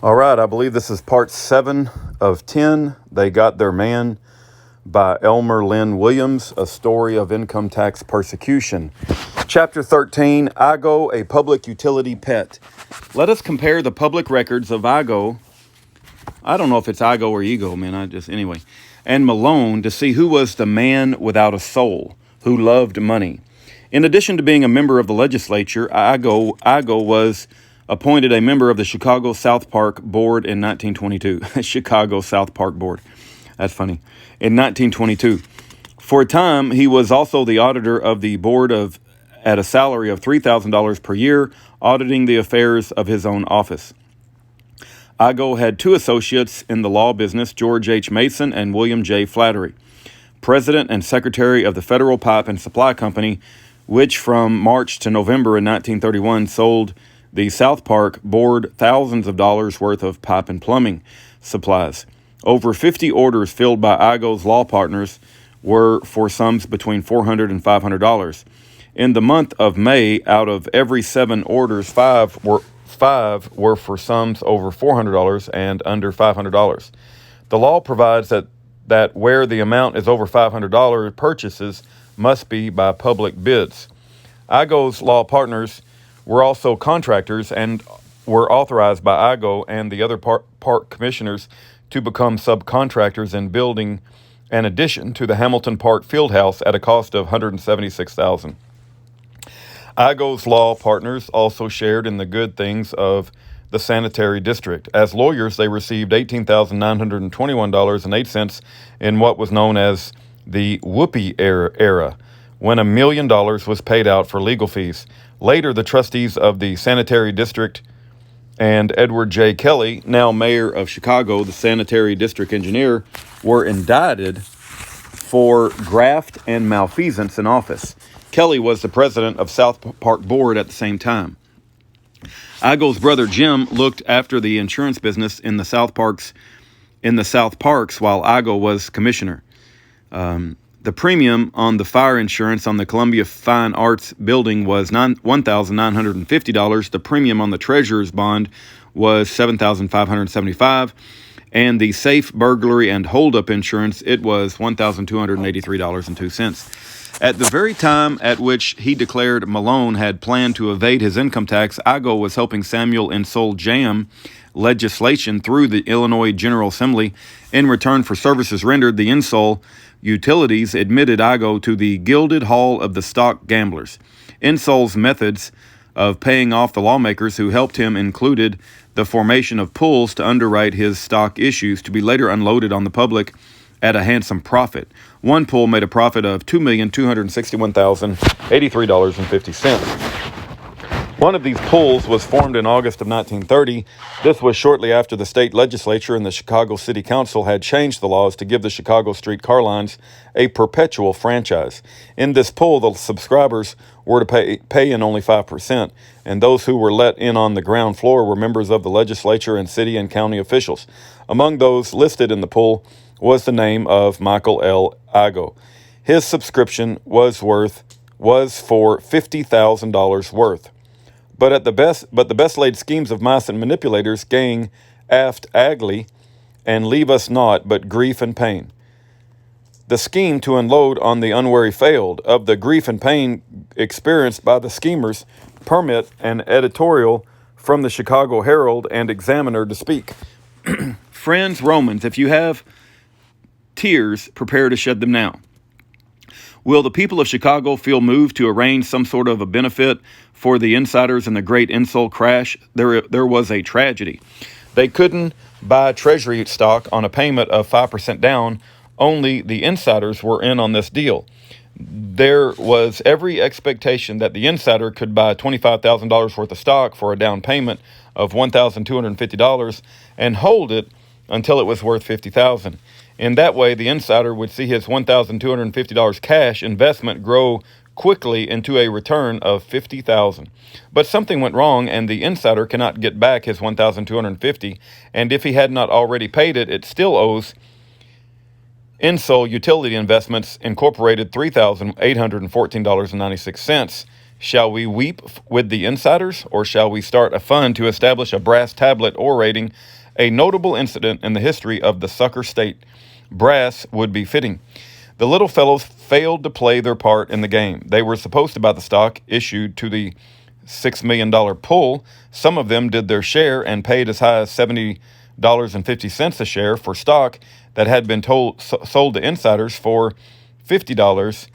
All right, I believe this is part 7 of 10. They Got Their Man by Elmer Lynn Williams, a story of income tax persecution. Chapter 13, Igo, a public utility pet. Let us compare the public records of Igo. I don't know if it's Igo or Ego, man. Anyway. And Malone to see who was the man without a soul, who loved money. In addition to being a member of the legislature, Igo was appointed a member of the Chicago South Park Board in 1922. Chicago South Park Board. That's funny. In 1922. For a time, he was also the auditor of the board at a salary of $3,000 per year, auditing the affairs of his own office. Igo had 2 associates in the law business, George H. Mason and William J. Flattery, president and secretary of the Federal Pipe and Supply Company, which from March to November in 1931 sold the South Park Board thousands of dollars worth of pipe and plumbing supplies. Over 50 orders filled by Igo's law partners were for sums between $400 and $500. In the month of May, out of every 7 orders, 5 were for sums over $400 and under $500. The law provides that where the amount is over $500, purchases must be by public bids. Igo's law partners were also contractors and were authorized by Igo and the other park commissioners to become subcontractors in building an addition to the Hamilton Park Fieldhouse at a cost of $176,000. Igo's law partners also shared in the good things of the sanitary district. As lawyers, they received $18,921.08 in what was known as the Whoopi era, when $1 million was paid out for legal fees. Later, the trustees of the sanitary district and Edward J. Kelly, now mayor of Chicago, the sanitary district engineer, were indicted for graft and malfeasance in office. Kelly was the president of South Park Board at the same time. Igo's brother Jim looked after the insurance business in the South Parks while Igo was commissioner. The premium on the fire insurance on the Columbia Fine Arts building was $1,950. The premium on the treasurer's bond was $7,575. And the safe burglary and holdup insurance, it was $1,283.02. At the very time at which he declared Malone had planned to evade his income tax, Igo was helping Samuel Insull jam legislation through the Illinois General Assembly. In return for services rendered, the Insull Utilities admitted Igo to the Gilded Hall of the Stock Gamblers. Insull's methods of paying off the lawmakers who helped him included the formation of pools to underwrite his stock issues to be later unloaded on the public at a handsome profit. One pool made a profit of $2,261,083.50. One of these pools was formed in August of 1930. This was shortly after the state legislature and the Chicago City Council had changed the laws to give the Chicago streetcar lines a perpetual franchise. In this pool, the subscribers were to pay in only 5%, and those who were let in on the ground floor were members of the legislature and city and county officials. Among those listed in the pool was the name of Michael L. Igo. His subscription was for $50,000 worth. But the best laid schemes of mice and manipulators gang aft agly and leave us naught but grief and pain. The scheme to unload on the unwary failed. Of the grief and pain experienced by the schemers, permit an editorial from the Chicago Herald and Examiner to speak. Friends Romans, if you have tears, prepare to shed them now. Will the people of Chicago feel moved to arrange some sort of a benefit for the insiders in the great Insull crash? There was a tragedy. They couldn't buy treasury stock on a payment of 5% down. Only the insiders were in on this deal. There was every expectation that the insider could buy $25,000 worth of stock for a down payment of $1,250 and hold it until it was worth $50,000. In that way, the insider would see his $1,250 cash investment grow quickly into a return of $50,000. But something went wrong, and the insider cannot get back his $1,250, and if he had not already paid it, it still owes Insull Utility Investments Incorporated $3,814.96. Shall we weep with the insiders, or shall we start a fund to establish a brass tablet orating a notable incident in the history of the sucker state? Brass would be fitting. The little fellows failed to play their part in the game. They were supposed to buy the stock issued to the $6 million pull. Some of them did their share and paid as high as $70.50 a share for stock that had been sold to insiders for $50,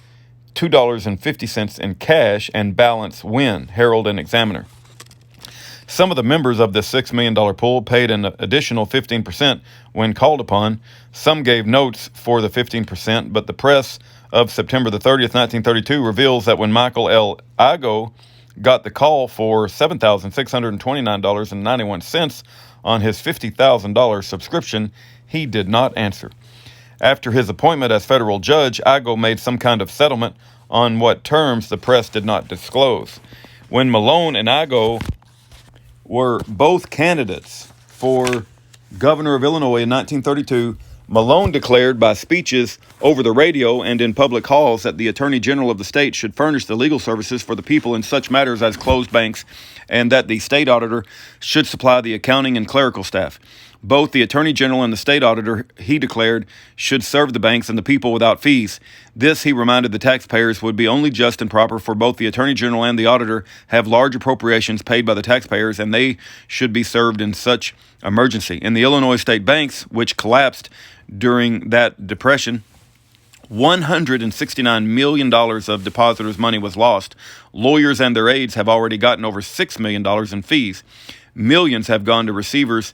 $2.50 in cash, and balance win, Herald and Examiner. Some of the members of the $6 million pool paid an additional 15% when called upon. Some gave notes for the 15%, but the press of September the 30th, 1932 reveals that when Michael L. Igo got the call for $7,629.91 on his $50,000 subscription, he did not answer. After his appointment as federal judge, Igo made some kind of settlement on what terms the press did not disclose. When Malone and Igo were both candidates for governor of Illinois in 1932, Malone declared by speeches over the radio and in public halls that the Attorney General of the state should furnish the legal services for the people in such matters as closed banks, and that the state auditor should supply the accounting and clerical staff. Both the Attorney General and the state auditor, he declared, should serve the banks and the people without fees. This, he reminded the taxpayers, would be only just and proper, for both the Attorney General and the auditor have large appropriations paid by the taxpayers, and they should be served in such emergency. In the Illinois state banks, which collapsed during that depression, $169 million of depositors' money was lost. Lawyers and their aides have already gotten over $6 million in fees. Millions have gone to receivers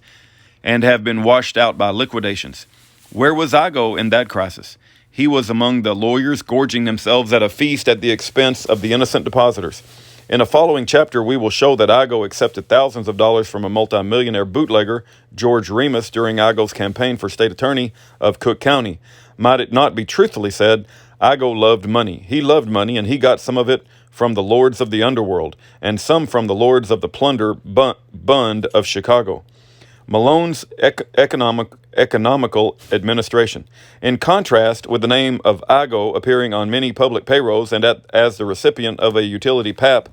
and have been washed out by liquidations. Where was Igo in that crisis? He was among the lawyers gorging themselves at a feast at the expense of the innocent depositors. In a following chapter, we will show that Igo accepted thousands of dollars from a multimillionaire bootlegger, George Remus, during Igo's campaign for state attorney of Cook County. Might it not be truthfully said, Igo loved money. He loved money, and he got some of it from the lords of the underworld, and some from the lords of the plunder bund of Chicago. Malone's economical administration. In contrast with the name of Igo appearing on many public payrolls and as the recipient of a utility PAP,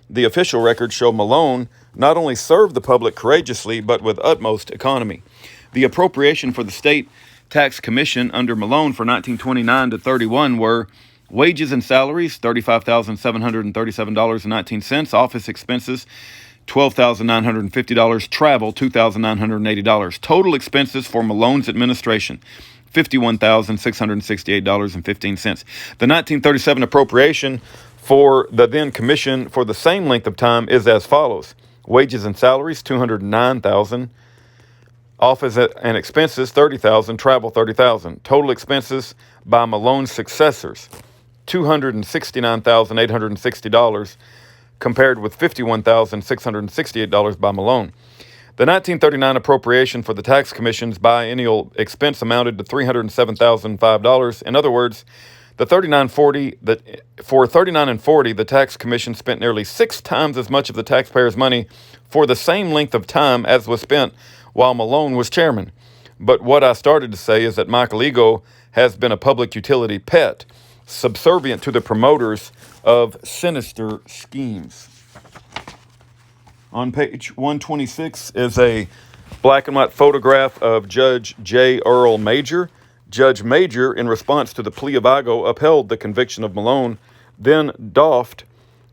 the official records show Malone not only served the public courageously, but with utmost economy. The appropriation for the state tax commission under Malone for 1929 to 31 were wages and salaries, $35,737.19, office expenses, $12,950, travel, $2,980. Total expenses for Malone's administration, $51,668.15. The 1937 appropriation for the then commission for the same length of time is as follows: wages and salaries, $209,000, office and expenses, $30,000, travel, $30,000. Total expenses by Malone's successors, $269,860, compared with $51,668 by Malone. The 1939 appropriation for the tax commission's biennial expense amounted to $307,005. In other words, for 39 and 40, the tax commission spent nearly 6 times as much of the taxpayers' money for the same length of time as was spent while Malone was chairman. But what I started to say is that Michael Igo has been a public utility pet, subservient to the promoters of sinister schemes. On page 126 is a black and white photograph of Judge J. Earl Major. Judge Major, in response to the plea of Igo, upheld the conviction of Malone, then doffed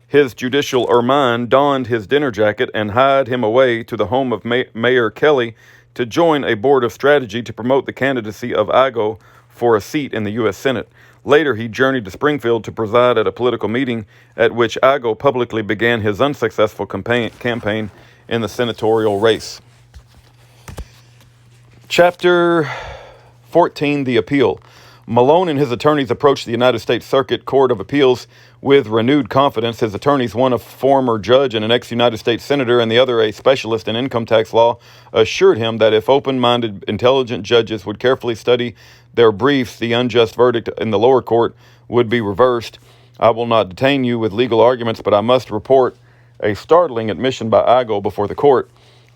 his judicial ermine, donned his dinner jacket, and hied him away to the home of Mayor Kelly to join a board of strategy to promote the candidacy of Igo for a seat in the U.S. Senate. Later, he journeyed to Springfield to preside at a political meeting at which Igo publicly began his unsuccessful campaign in the senatorial race. Chapter 14, The Appeal. Malone and his attorneys approached the United States Circuit Court of Appeals with renewed confidence. His attorneys, one a former judge and an ex-United States senator and the other a specialist in income tax law, assured him that if open-minded, intelligent judges would carefully study their briefs, the unjust verdict in the lower court would be reversed. I will not detain you with legal arguments, but I must report a startling admission by Igo before the court.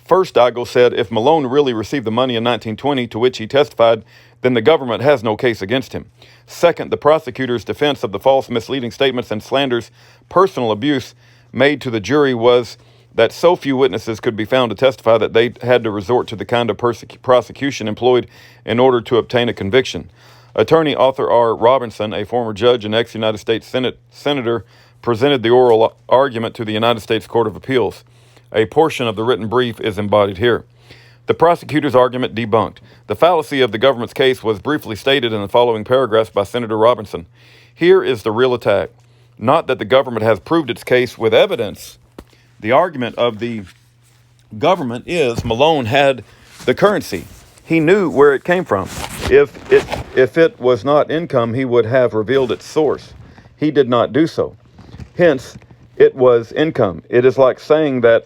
First, Igo said if Malone really received the money in 1920 to which he testified, then the government has no case against him. Second, the prosecutor's defense of the false, misleading statements and slanders, personal abuse made to the jury was that so few witnesses could be found to testify that they had to resort to the kind of prosecution employed in order to obtain a conviction. Attorney Arthur R. Robinson, a former judge and ex-United States Senator, presented the oral argument to the United States Court of Appeals. A portion of the written brief is embodied here. The prosecutor's argument debunked. The fallacy of the government's case was briefly stated in the following paragraphs by Senator Robinson. Here is the real attack. Not that the government has proved its case with evidence. The argument of the government is Malone had the currency. He knew where it came from. If it was not income, he would have revealed its source. He did not do so. Hence, it was income. It is like saying the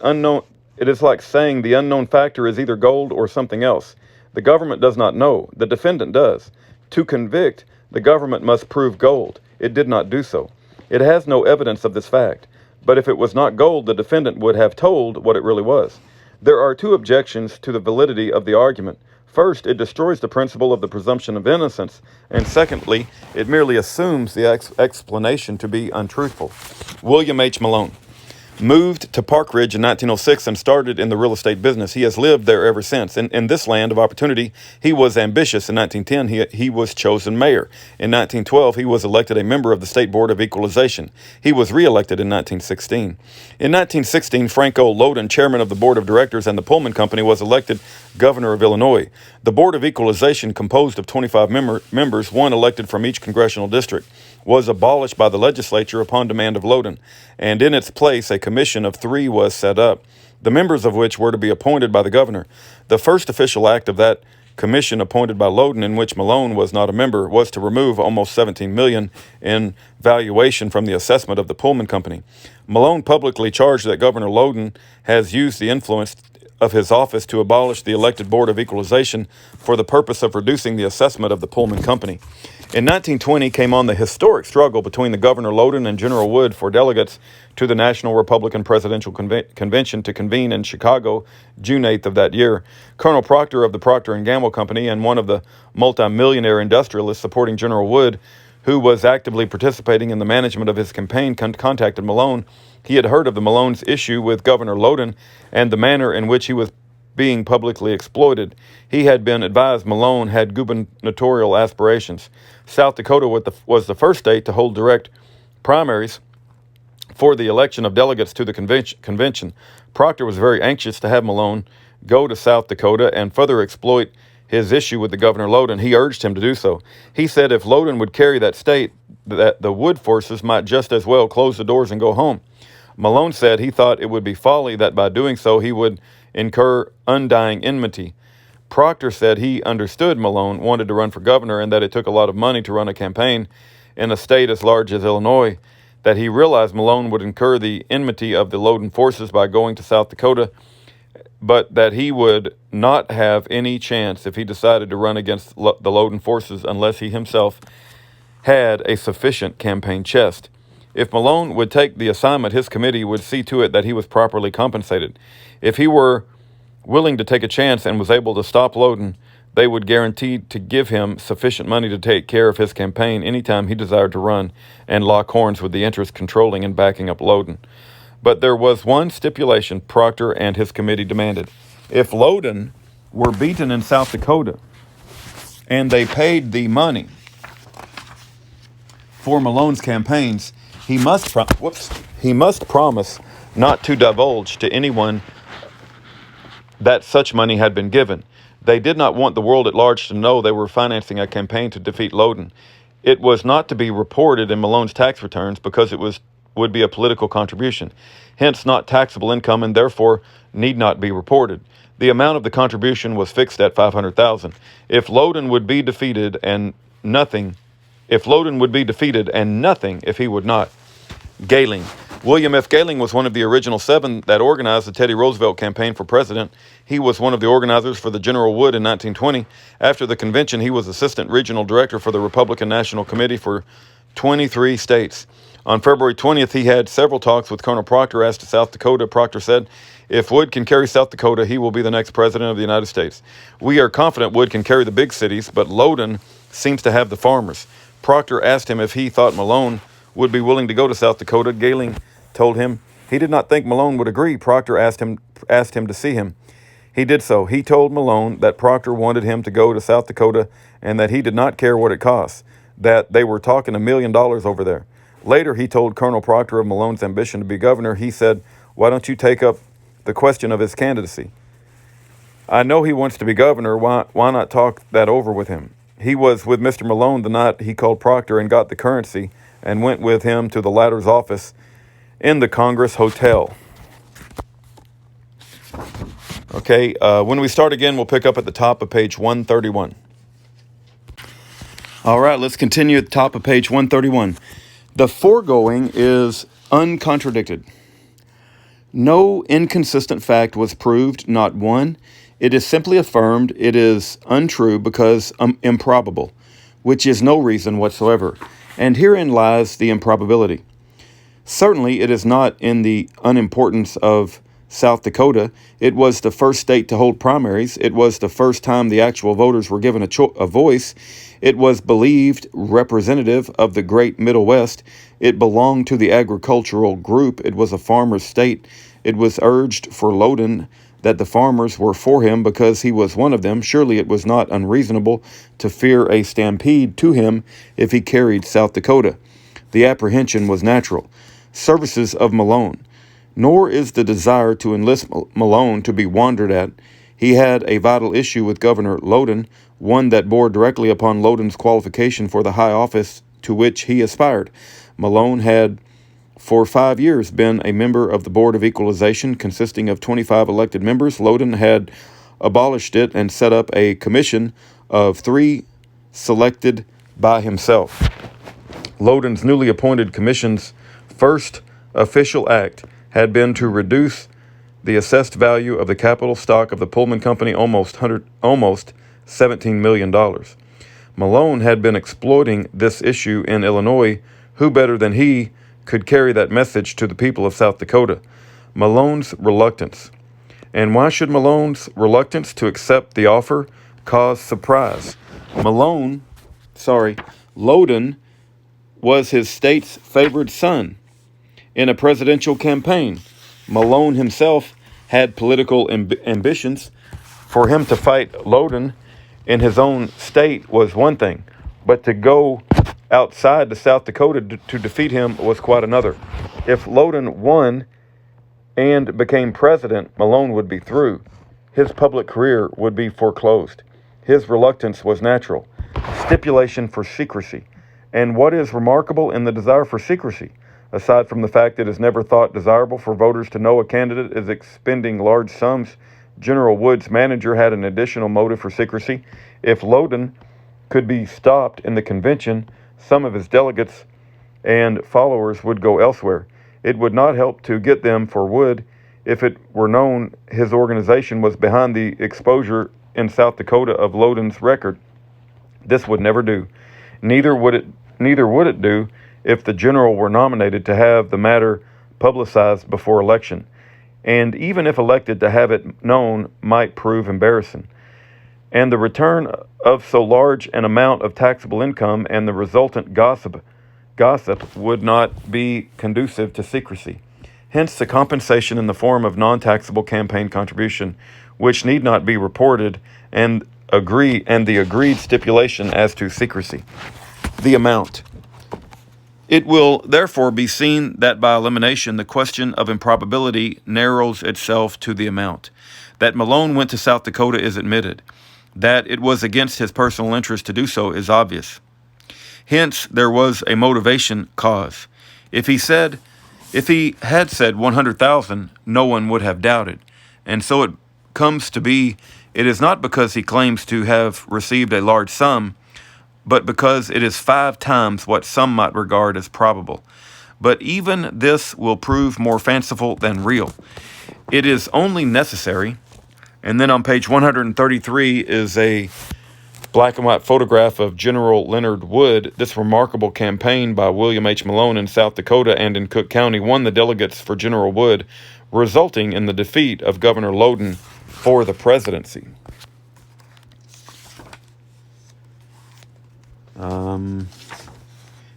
unknown factor is either gold or something else. The government does not know. The defendant does. To convict, the government must prove gold. It did not do so. It has no evidence of this fact. But if it was not gold, the defendant would have told what it really was. There are two objections to the validity of the argument. First, it destroys the principle of the presumption of innocence, and secondly, it merely assumes the explanation to be untruthful. William H. Malone moved to Park Ridge in 1906 and started in the real estate business. He has lived there ever since. In this land of opportunity, he was ambitious. In 1910, he was chosen mayor. In 1912, he was elected a member of the State Board of Equalization. He was reelected in 1916. In 1916, Frank O. Loden, chairman of the board of directors and the Pullman Company, was elected governor of Illinois. The Board of Equalization, composed of 25 members, one elected from each congressional district, was abolished by the legislature upon demand of Loden, and in its place a commission of 3 was set up, the members of which were to be appointed by the governor. The first official act of that commission appointed by Loden, in which Malone was not a member, was to remove almost $17 million in valuation from the assessment of the Pullman Company. Malone publicly charged that Governor Loden has used the influence of his office to abolish the elected Board of Equalization for the purpose of reducing the assessment of the Pullman Company. In 1920 came on the historic struggle between the Governor Loden and General Wood for delegates to the National Republican Presidential Convention to convene in Chicago, June 8th of that year. Colonel Proctor of the Procter & Gamble Company and one of the multimillionaire industrialists supporting General Wood, who was actively participating in the management of his campaign, contacted Malone. He had heard of the Malone's issue with Governor Loden and the manner in which he was being publicly exploited. He had been advised Malone had gubernatorial aspirations. South Dakota was the first state to hold direct primaries for the election of delegates to the convention. Proctor was very anxious to have Malone go to South Dakota and further exploit his issue with the Governor Loden. He urged him to do so. He said if Loden would carry that state, that the Wood forces might just as well close the doors and go home. Malone said he thought it would be folly, that by doing so he would incur undying enmity. Proctor said he understood Malone wanted to run for governor and that it took a lot of money to run a campaign in a state as large as Illinois, that he realized Malone would incur the enmity of the Loden forces by going to South Dakota, but that he would not have any chance if he decided to run against the Loden forces unless he himself had a sufficient campaign chest. If Malone would take the assignment, his committee would see to it that he was properly compensated. If he were willing to take a chance and was able to stop Loden, they would guarantee to give him sufficient money to take care of his campaign anytime he desired to run and lock horns with the interests controlling and backing up Loden. But there was one stipulation Proctor and his committee demanded. If Loden were beaten in South Dakota and they paid the money for Malone's campaigns, he must promise not to divulge to anyone that such money had been given. They did not want the world at large to know they were financing a campaign to defeat Loden. It was not to be reported in Malone's tax returns because it would be a political contribution, hence not taxable income, and therefore need not be reported. The amount of the contribution was fixed at $500,000. If Loden would be defeated and nothing if he would not. Gehling. William F. Gehling was one of the original 7 that organized the Teddy Roosevelt campaign for president. He was one of the organizers for the General Wood in 1920. After the convention, he was assistant regional director for the Republican National Committee for 23 states. On February 20th, he had several talks with Colonel Proctor as to South Dakota. Proctor said, if Wood can carry South Dakota, he will be the next president of the United States. We are confident Wood can carry the big cities, but Loudon seems to have the farmers. Proctor asked him if he thought Malone would be willing to go to South Dakota. Gehling told him he did not think Malone would agree. Proctor asked him to see him. He did so. He told Malone that Proctor wanted him to go to South Dakota and that he did not care what it cost, that they were talking $1 million over there. Later, he told Colonel Proctor of Malone's ambition to be governor. He said, why don't you take up the question of his candidacy? I know he wants to be governor. Why not talk that over with him? He was with Mr. Malone the night he called Proctor and got the currency and went with him to the latter's office in the Congress Hotel. Okay, when we start again, we'll pick up at the top of page 131. All right, let's continue at the top of page 131. The foregoing is uncontradicted. No inconsistent fact was proved, not one. It is simply affirmed it is untrue because improbable, which is no reason whatsoever. And herein lies the improbability. Certainly, it is not in the unimportance of South Dakota. It was the first state to hold primaries. It was the first time the actual voters were given a voice. It was believed representative of the great Middle West. It belonged to the agricultural group. It was a farmer's state. It was urged for Loudon that the farmers were for him because he was one of them. Surely it was not unreasonable to fear a stampede to him if he carried South Dakota. The apprehension was natural. Services of Malone. Nor is the desire to enlist Malone to be wondered at. He had a vital issue with Governor Loudon, one that bore directly upon Loudon's qualification for the high office to which he aspired. Malone had for 5 years been a member of the Board of Equalization, consisting of 25 elected members. Loudon had abolished it and set up a commission of 3 selected by himself. Loudon's newly appointed commission's first official act had been to reduce the assessed value of the capital stock of the Pullman Company almost $17 million. Malone had been exploiting this issue in Illinois. Who better than he could carry that message to the people of South Dakota? Malone's reluctance. And why should Malone's reluctance to accept the offer cause surprise? Loudon was his state's favored son in a presidential campaign. Malone himself had political ambitions. For him to fight Loudon in his own state was one thing, but to go outside to South Dakota to defeat him was quite another. If Loudon won and became president, Malone would be through. His public career would be foreclosed. His reluctance was natural. Stipulation for secrecy. And what is remarkable in the desire for secrecy? Aside from the fact it is never thought desirable for voters to know a candidate is expending large sums, General Wood's manager had an additional motive for secrecy. If Loudon could be stopped in the convention, some of his delegates and followers would go elsewhere. It would not help to get them for Wood if it were known his organization was behind the exposure in South Dakota of Loudon's record. This would never do. Neither would it do if the general were nominated to have the matter publicized before election. And even if elected, to have it known might prove embarrassing. And the return of so large an amount of taxable income and the resultant gossip would not be conducive to secrecy. Hence the compensation in the form of non-taxable campaign contribution, which need not be reported, and the agreed stipulation as to secrecy. The amount. It will therefore be seen that by elimination the question of improbability narrows itself to the amount. That Malone went to South Dakota is admitted. That it was against his personal interest to do so is obvious. Hence, there was a motivation cause. If he had said 100,000, no one would have doubted. And so it comes to be, it is not because he claims to have received a large sum, but because it is 5 times what some might regard as probable. But even this will prove more fanciful than real. It is only necessary, and then on page 133 is a black and white photograph of General Leonard Wood. This remarkable campaign by William H. Malone in South Dakota and in Cook County won the delegates for General Wood, resulting in the defeat of Governor Loudon for the presidency.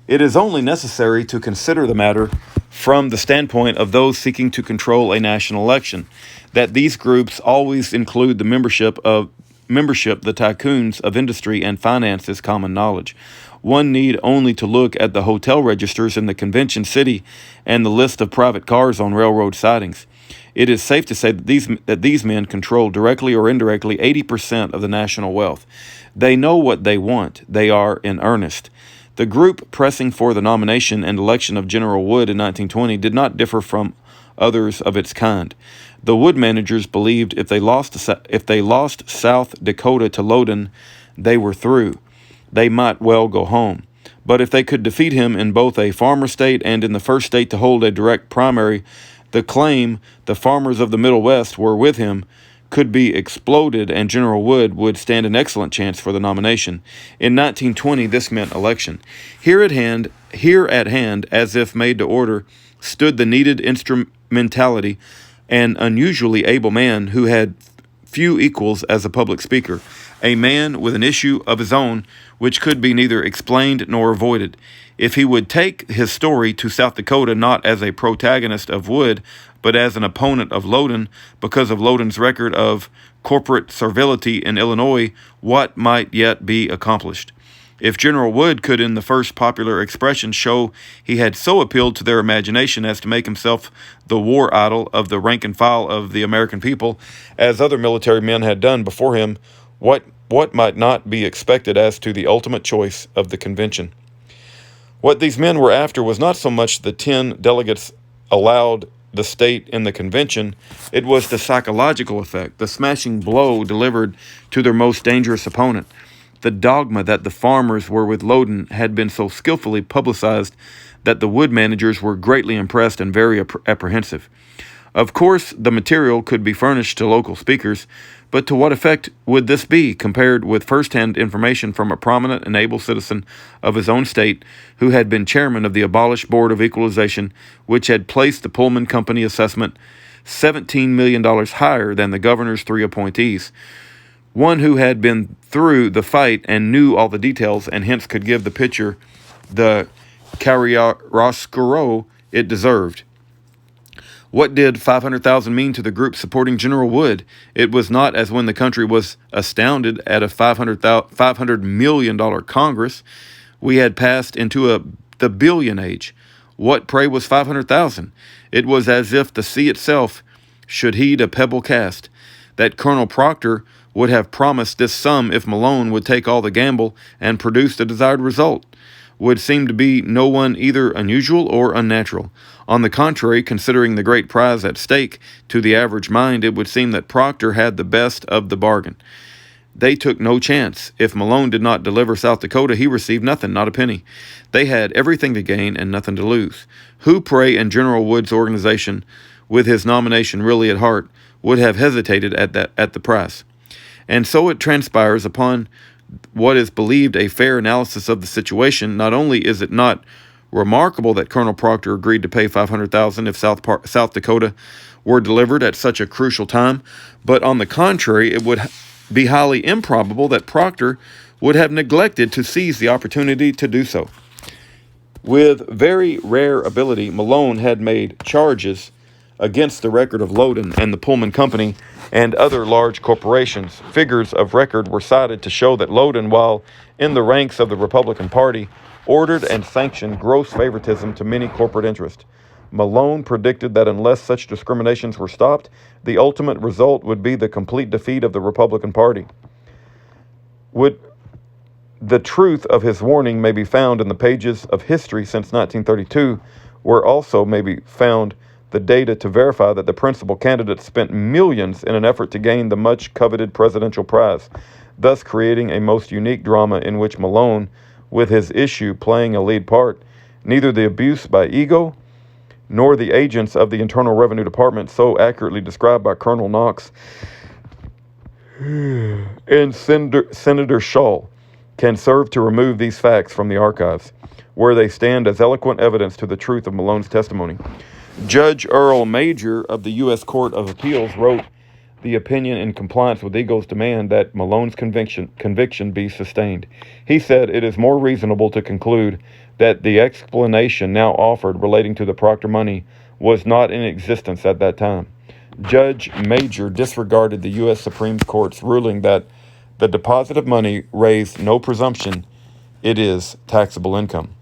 It is only necessary to consider the matter from the standpoint of those seeking to control a national election, that these groups always include the membership, the tycoons of industry and finance is common knowledge. One need only to look at the hotel registers in the convention city and the list of private cars on railroad sidings. It is safe to say that these men control directly or indirectly 80% of the national wealth. They know what they want. They are in earnest. The group pressing for the nomination and election of General Wood in 1920 did not differ from others of its kind. The Wood managers believed if they lost South Dakota to Loudon, they were through. They might well go home. But if they could defeat him in both a farmer state and in the first state to hold a direct primary, the claim the farmers of the Middle West were with him could be exploded, and General Wood would stand an excellent chance for the nomination. In 1920, this meant election. Here at hand, as if made to order, stood the needed instrumentality, an unusually able man who had few equals as a public speaker, a man with an issue of his own which could be neither explained nor avoided. If he would take his story to South Dakota not as a protagonist of Wood, but as an opponent of Loudon, because of Loudon's record of corporate servility in Illinois, what might yet be accomplished? If General Wood could, in the first popular expression, show he had so appealed to their imagination as to make himself the war idol of the rank and file of the American people, as other military men had done before him, what might not be expected as to the ultimate choice of the convention? What these men were after was not so much the 10 delegates allowed the state in the convention, it was the psychological effect, the smashing blow delivered to their most dangerous opponent. The dogma that the farmers were with Loudon had been so skillfully publicized that the Wood managers were greatly impressed and very apprehensive. Of course, the material could be furnished to local speakers, but to what effect would this be compared with first-hand information from a prominent and able citizen of his own state who had been chairman of the abolished Board of Equalization, which had placed the Pullman Company assessment $17 million higher than the governor's 3 appointees? One who had been through the fight and knew all the details, and hence could give the picture the chiaroscuro it deserved. What did 500,000 mean to the group supporting General Wood? It was not as when the country was astounded at a $500 million Congress. We had passed into the billion age. What, pray, was 500,000? It was as if the sea itself should heed a pebble cast. That Colonel Proctor would have promised this sum if Malone would take all the gamble and produce the desired result would seem to be no one either unusual or unnatural. On the contrary, considering the great prize at stake, to the average mind it would seem that Proctor had the best of the bargain. They took no chance. If Malone did not deliver South Dakota, he received nothing, not a penny. They had everything to gain and nothing to lose. Who, pray, in General Wood's organization, with his nomination really at heart, would have hesitated at the price? And so it transpires, upon what is believed a fair analysis of the situation. Not only is it not remarkable that Colonel Proctor agreed to pay $500,000 if South Dakota were delivered at such a crucial time, but on the contrary, it would be highly improbable that Proctor would have neglected to seize the opportunity to do so. With very rare ability, Malone had made charges against the record of Loudon and the Pullman Company and other large corporations. Figures of record were cited to show that Loudon, while in the ranks of the Republican Party, ordered and sanctioned gross favoritism to many corporate interests. Malone predicted that unless such discriminations were stopped, the ultimate result would be the complete defeat of the Republican Party. The truth of his warning may be found in the pages of history since 1932, where also may be found the data to verify that the principal candidate spent millions in an effort to gain the much coveted presidential prize, thus creating a most unique drama in which Malone, with his issue playing a lead part, neither the abuse by ego nor the agents of the Internal Revenue Department so accurately described by Colonel Knox and Senator Shaw can serve to remove these facts from the archives, where they stand as eloquent evidence to the truth of Malone's testimony. Judge Earl Major of the U.S. Court of Appeals wrote the opinion in compliance with Eagle's demand that Malone's conviction be sustained. He said it is more reasonable to conclude that the explanation now offered relating to the Proctor money was not in existence at that time. Judge Major disregarded the U.S. Supreme Court's ruling that the deposit of money raised no presumption it is taxable income,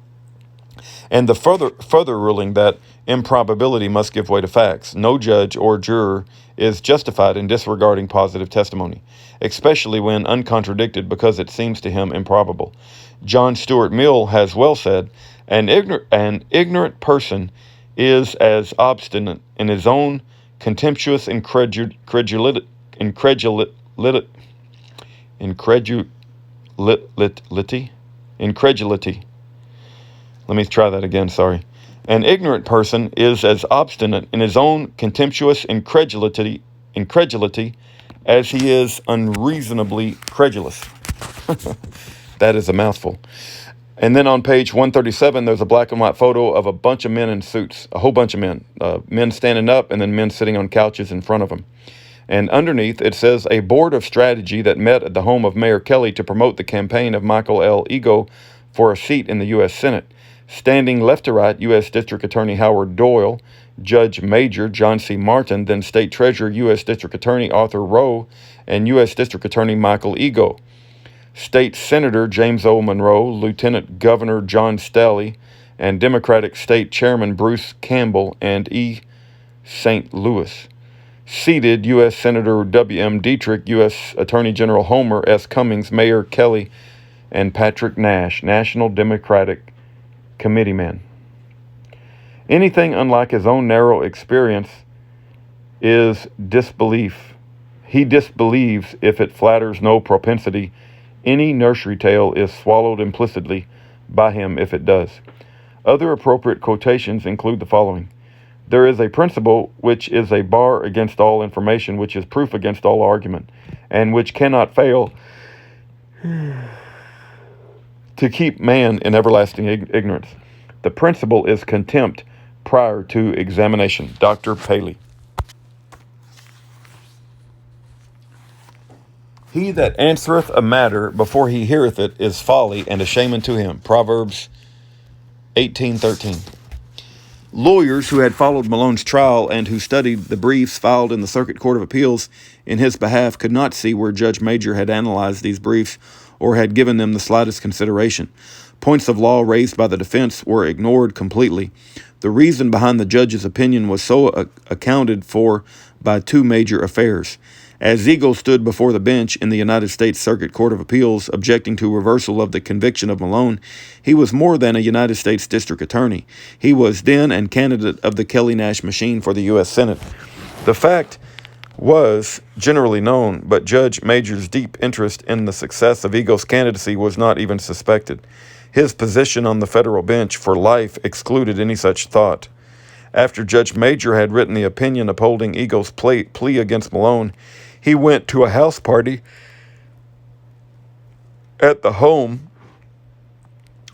and the further ruling that improbability must give way to facts. No judge or juror is justified in disregarding positive testimony, especially when uncontradicted, because it seems to him improbable. John Stuart Mill has well said, an ignorant person is as obstinate in his own contemptuous incredulity. Let me try that again, sorry. An ignorant person is as obstinate in his own contemptuous incredulity as he is unreasonably credulous. That is a mouthful. And then on page 137, there's a black and white photo of a bunch of men in suits, a whole bunch of men, men standing up and then men sitting on couches in front of them. And underneath it says, a board of strategy that met at the home of Mayor Kelly to promote the campaign of Michael L. Ego for a seat in the U.S. Senate. Standing left to right, U.S. District Attorney Howard Doyle, Judge Major John C. Martin, then State Treasurer U.S. District Attorney Arthur Rowe, and U.S. District Attorney Michael Ego. State Senator James O. Monroe, Lieutenant Governor John Staley, and Democratic State Chairman Bruce Campbell and E. St. Louis. Seated, U.S. Senator W.M. Dietrich, U.S. Attorney General Homer S. Cummings, Mayor Kelly, and Patrick Nash, National Democratic Committeeman. Anything unlike his own narrow experience is disbelief. He disbelieves if it flatters no propensity. Any nursery tale is swallowed implicitly by him if it does. Other appropriate quotations include the following. There is a principle which is a bar against all information, which is proof against all argument, and which cannot fail to keep man in everlasting ignorance. The principle is contempt prior to examination. Dr. Paley. He that answereth a matter before he heareth it is folly and a shame unto him. Proverbs 18:13. Lawyers who had followed Malone's trial and who studied the briefs filed in the Circuit Court of Appeals in his behalf could not see where Judge Major had analyzed these briefs or had given them the slightest consideration. Points of law raised by the defense were ignored completely. The reason behind the judge's opinion was so accounted for by two major affairs. As Eagle stood before the bench in the United States Circuit Court of Appeals objecting to reversal of the conviction of Malone, he was more than a United States District Attorney. He was then and candidate of the Kelly-Nash machine for the U.S. Senate. The fact was generally known, but Judge Major's deep interest in the success of Eagle's candidacy was not even suspected. His position on the federal bench for life excluded any such thought. After Judge Major had written the opinion upholding Eagle's plea against Malone, he went to a house party at the home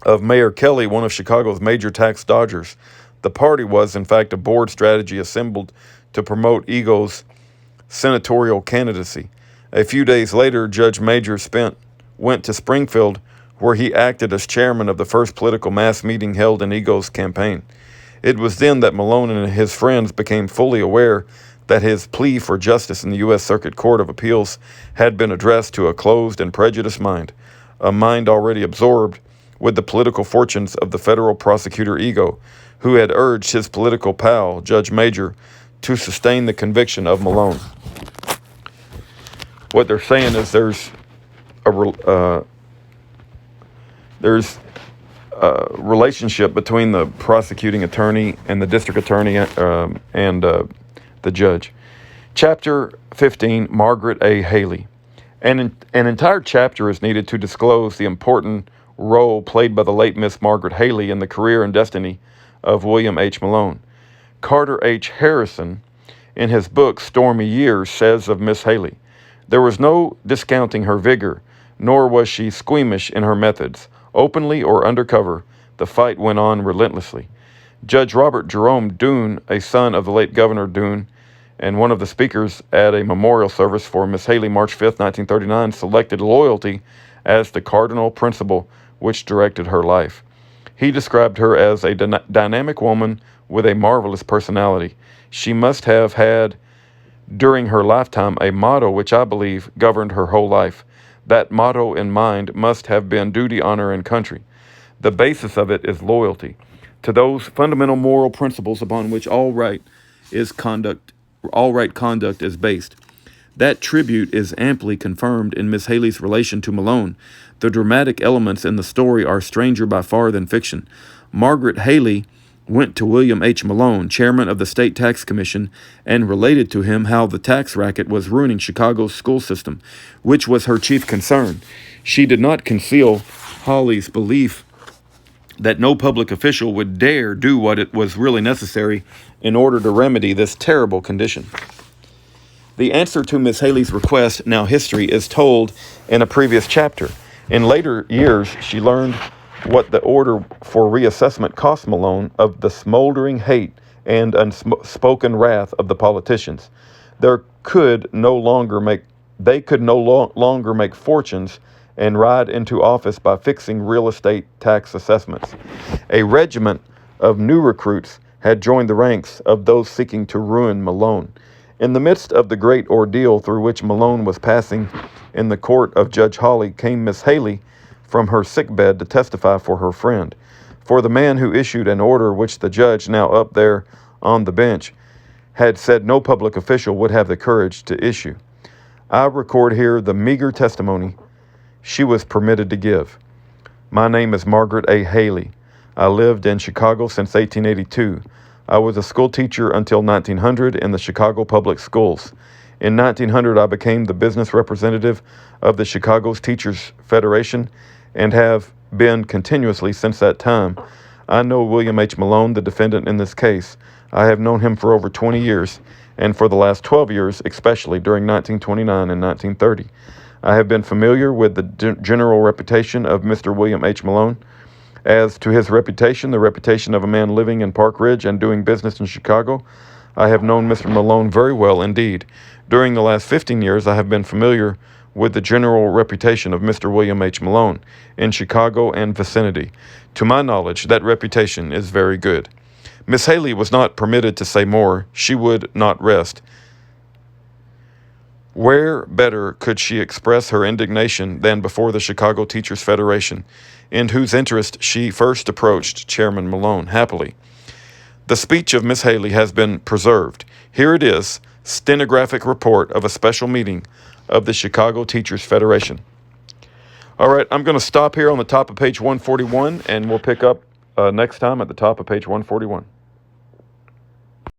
of Mayor Kelly, one of Chicago's major tax dodgers. The party was, in fact, a board strategy assembled to promote Eagle's senatorial candidacy. A few days later, Judge Major went to Springfield, where he acted as chairman of the first political mass meeting held in Eagle's campaign. It was then that Malone and his friends became fully aware that his plea for justice in the U.S. Circuit Court of Appeals had been addressed to a closed and prejudiced mind, a mind already absorbed with the political fortunes of the federal prosecutor Ego, who had urged his political pal, Judge Major, to sustain the conviction of Malone. What they're saying is there's a relationship between the prosecuting attorney and the district attorney and the judge. Chapter 15, Margaret A. Hailey. An entire chapter is needed to disclose the important role played by the late Miss Margaret Hailey in the career and destiny of William H. Malone. Carter H. Harrison, in his book Stormy Years, says of Miss Hailey, There was no discounting her vigor, nor was she squeamish in her methods. Openly or undercover, the fight went on relentlessly. Judge Robert Jerome Doone, a son of the late Governor Doone, and one of the speakers at a memorial service for Miss Hailey March 5, 1939, selected loyalty as the cardinal principle which directed her life. He described her as a dynamic woman with a marvelous personality. She must have had, during her lifetime, a motto which I believe governed her whole life. That motto in mind must have been duty, honor, and country. The basis of it is loyalty to those fundamental moral principles upon which all right conduct is based. That tribute is amply confirmed in Miss Hailey's relation to Malone. The dramatic elements in the story are stranger by far than fiction. Margaret Hailey went to William H. Malone, chairman of the State Tax Commission, and related to him how the tax racket was ruining Chicago's school system, which was her chief concern. She did not conceal Hawley's belief that no public official would dare do what it was really necessary in order to remedy this terrible condition. The answer to Miss Hailey's request, now history, is told in a previous chapter. In later years, she learned what the order for reassessment cost Malone of the smoldering hate and unspoken wrath of the politicians. They could no longer make fortunes and ride into office by fixing real estate tax assessments. A regiment of new recruits had joined the ranks of those seeking to ruin Malone. In the midst of the great ordeal through which Malone was passing in the court of Judge Hawley came Miss Hailey from her sickbed to testify for her friend, for the man who issued an order which the judge, now up there on the bench, had said no public official would have the courage to issue. I record here the meager testimony she was permitted to give. My name is Margaret A. Hailey. I lived in Chicago since 1882. I was a school teacher until 1900 in the Chicago Public Schools. In 1900, I became the business representative of the Chicago's Teachers Federation and have been continuously since that time. I know William H. Malone, the defendant in this case. I have known him for over 20 years, and for the last 12 years, especially during 1929 and 1930. I have been familiar with the general reputation of Mr. William H. Malone. As to his reputation, the reputation of a man living in Park Ridge and doing business in Chicago, I have known Mr. Malone very well indeed. During the last 15 years, I have been familiar with the general reputation of Mr. William H. Malone in Chicago and vicinity. To my knowledge, that reputation is very good. Miss Hailey was not permitted to say more. She would not rest. Where better could she express her indignation than before the Chicago Teachers Federation, in whose interest she first approached Chairman Malone? Happily, the speech of Miss Hailey has been preserved. Here it is, stenographic report of a special meeting of the Chicago Teachers Federation. All right, I'm going to stop here on the top of page 141, and we'll pick up next time at the top of page 141.